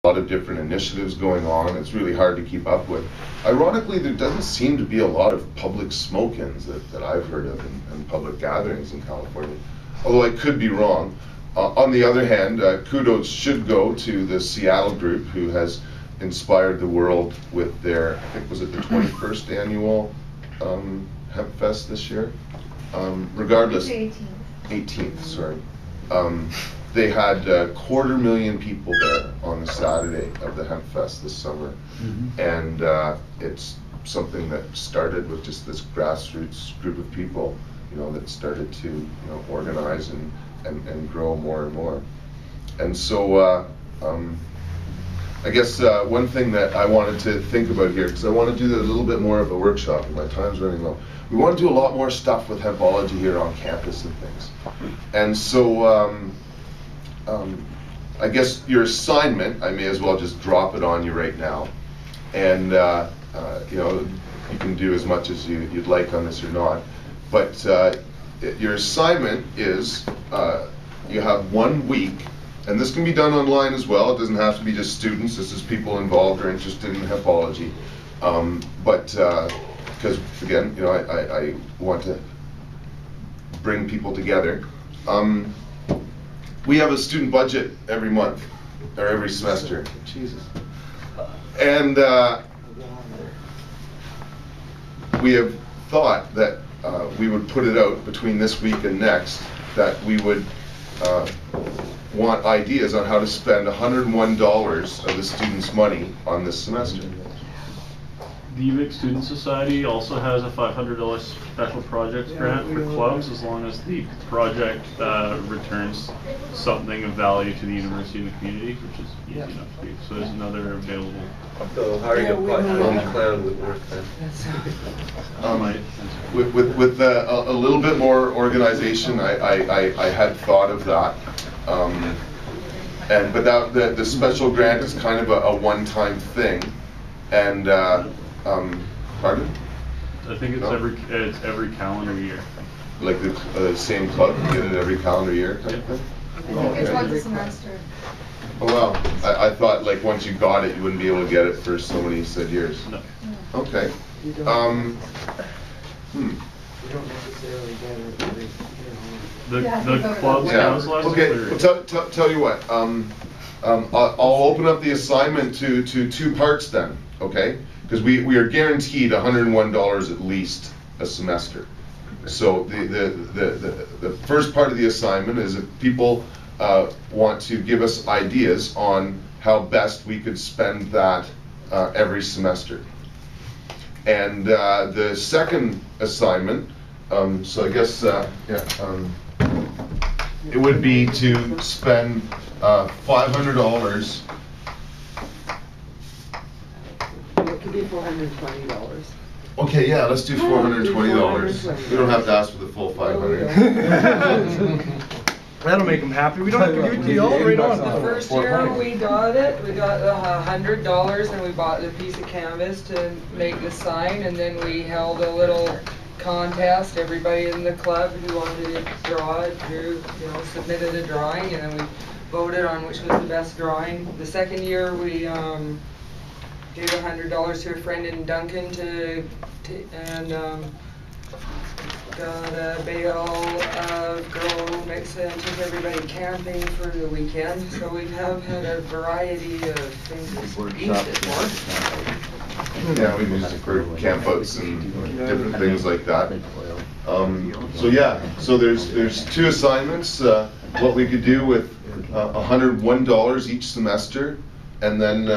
lot of different initiatives going on. It's really hard to keep up with. Ironically, there doesn't seem to be a lot of public smoke-ins that I've heard of and public gatherings in California, although I could be wrong. On the other hand, kudos should go to the Seattle group, who has inspired the world with their, I think, was it the 21st annual Hemp Fest this year? Regardless, 18th, sorry. They had 250,000 people there on the Saturday of the Hemp Fest this summer. And it's something that started with just this grassroots group of people, that started to, organize and grow more and more. And so I guess one thing that I wanted to think about here, because I want to do a little bit more of a workshop, and my time's running low. We want to do a lot more stuff with Hempology here on campus and things. And so I guess your assignment, I may as well just drop it on you right now. And you can do as much as you'd like on this or not. But your assignment is you have 1 week, and this can be done online as well. It doesn't have to be just students. This is people involved or interested in Hempology. Because again, I want to bring people together. We have a student budget every month or every semester. Jesus. And we have thought that we would put it out between this week and next, that we would want ideas on how to spend $101 of the students' money on this semester. The UVic Student Society also has a $500 special projects grant for clubs, as long as the project returns something of value to the university and the community, which is easy enough to do. So there's another available. So how are you going to platform the clown with work then? With a little bit more organization, I had thought of that. But the special grant is kind of a one-time thing, and pardon? I think it's every calendar year. Like the same club, you get it every calendar year kind of thing? It's once a semester. Oh wow, I thought like once you got it, you wouldn't be able to get it for so many said years. No. Okay. You don't necessarily get it every, The club's council has okay, well, tell you what, I'll open up the assignment to 2 parts then, okay? Because we are guaranteed $101 at least a semester. So the first part of the assignment is if people want to give us ideas on how best we could spend that every semester. And the second assignment, so I guess it would be to spend $500. it could be $420. Okay, yeah, let's do $420. We don't have to ask for the full 500. That'll make them happy. We don't have to give it to you all right on. The first year we got $100 and we bought a piece of canvas to make the sign, and then we held a little contest. Everybody in the club who wanted to draw it submitted a drawing, and then we voted on which was the best drawing. The second year we gave $100 to a friend in Duncan and got a bale of grow mix and took everybody camping for the weekend. So we have had a variety of things to use it for. Yeah, we use it for campouts and different things like that. So there's 2 assignments. What we could do with $101 each semester, and then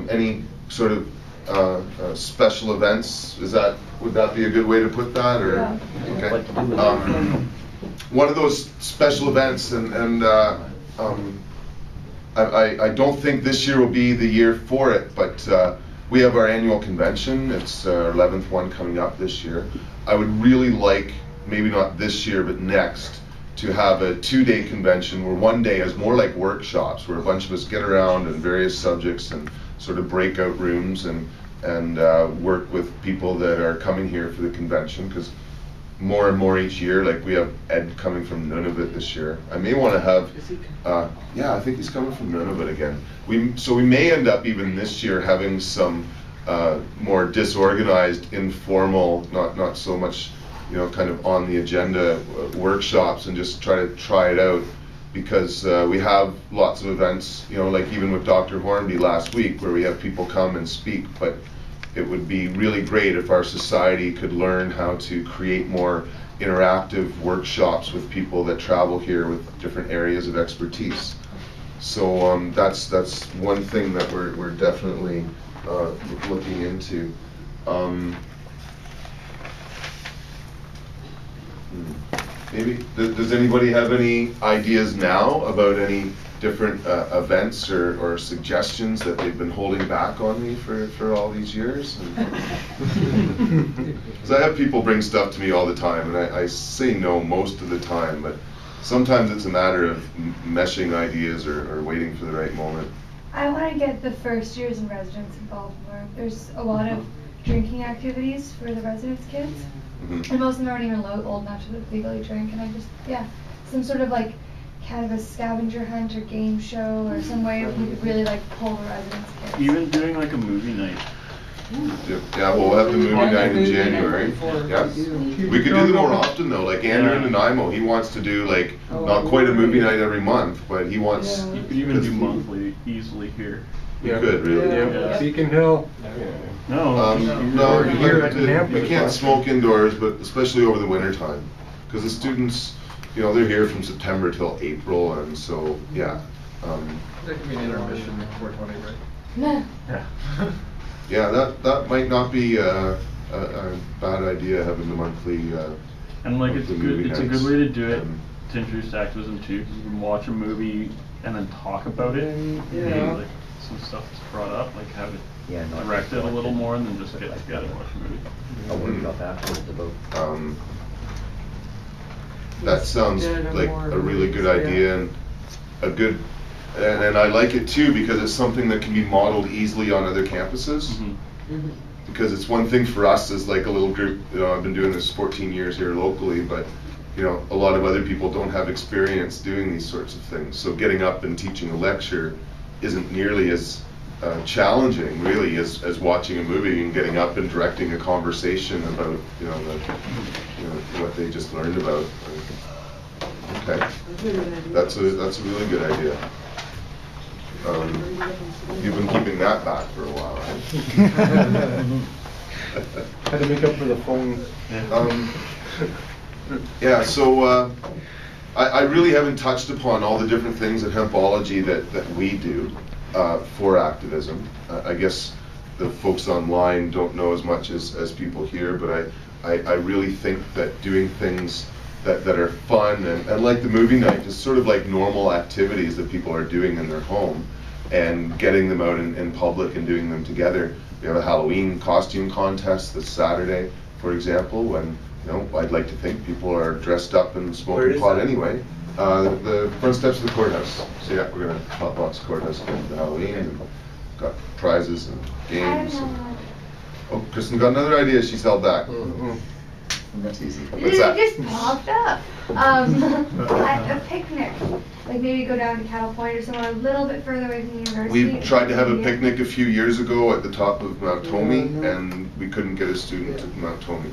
any sort of special events. Would that be a good way to put that? Or Yeah. Okay. One of those special events, and I don't think this year will be the year for it, but we have our annual convention. It's our 11th one coming up this year. I would really like, maybe not this year, but next, to have a 2-day convention where one day is more like workshops, where a bunch of us get around in various subjects and sort of breakout rooms and work with people that are coming here for the convention, because more and more each year. Like we have Ed coming from Nunavut this year. I may want to have, yeah, I think he's coming from Nunavut again. So we may end up even this year having some more disorganized, informal, not so much, you know, kind of on the agenda workshops, and just try it out, because we have lots of events, you know, like even with Dr. Hornby last week, where we have people come and speak. But it would be really great if our society could learn how to create more interactive workshops with people that travel here with different areas of expertise. So that's one thing that we're definitely looking into. Maybe does anybody have any ideas now about any different events or suggestions that they've been holding back on me for all these years? Because I have people bring stuff to me all the time, and I say no most of the time, but sometimes it's a matter of meshing ideas or waiting for the right moment. I want to get the first years and residents involved more. There's a lot of drinking activities for the residents' kids. And most of them aren't even old enough to legally drink, and I just, some sort of like cannabis scavenger hunt or game show or some way we could really like pull the residents' kids. Even doing like a movie night. Yeah, we'll have the movie night in January. Yeah. We could do them more often though, like Andrew in Nanaimo, he wants to do like, not quite a movie night every month, but he wants... You could even do monthly easily here. You could, really. Yeah. Beacon Hill. No, no, you can't smoke indoors, but especially over the winter time, because the students, you know, they're here from September till April, and so There could be an intermission at 420, right? Yeah. yeah, that might not be a bad idea, having the monthly. And like it's a good way to do it, to introduce activism too, because you can watch a movie and then talk about it. Maybe like some stuff that's brought up, like have it directed a little more, and then just get together and watch a movie. I'll worry about that afterwards. About. That sounds like a really good idea, and a good, and I like it too, because it's something that can be modeled easily on other campuses. Because it's one thing for us as like a little group, you know, I've been doing this 14 years here locally, but you know, a lot of other people don't have experience doing these sorts of things. So getting up and teaching a lecture isn't nearly as challenging, really, as watching a movie and getting up and directing a conversation about, you know, what they just learned about. Okay, that's a really good idea. You've been keeping that back for a while, right? Had to make up for the phone. Yeah, so I really haven't touched upon all the different things at Hempology that we do for activism. I guess the folks online don't know as much as people here, but I really think that doing things that are fun and like the movie night, just sort of like normal activities that people are doing in their home, and getting them out in public and doing them together. We have a Halloween costume contest this Saturday, for example, when, you know, I'd like to think people are dressed up and smoking pot anyway. The front steps of the courthouse. So yeah, we're gonna hot box the courthouse again for Halloween, and got prizes and games. Oh, Kristen got another idea she's held back. That's easy. What's that? It just popped up. A picnic. Like maybe go down to Cattle Point or somewhere a little bit further away from the university. We tried to have a picnic a few years ago at the top of Mount Tomey, and we couldn't get a student to Mount Tomey.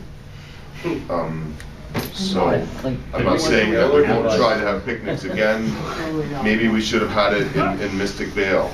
So I'm not saying that we won't try to have picnics again. Maybe we should have had it in Mystic Vale.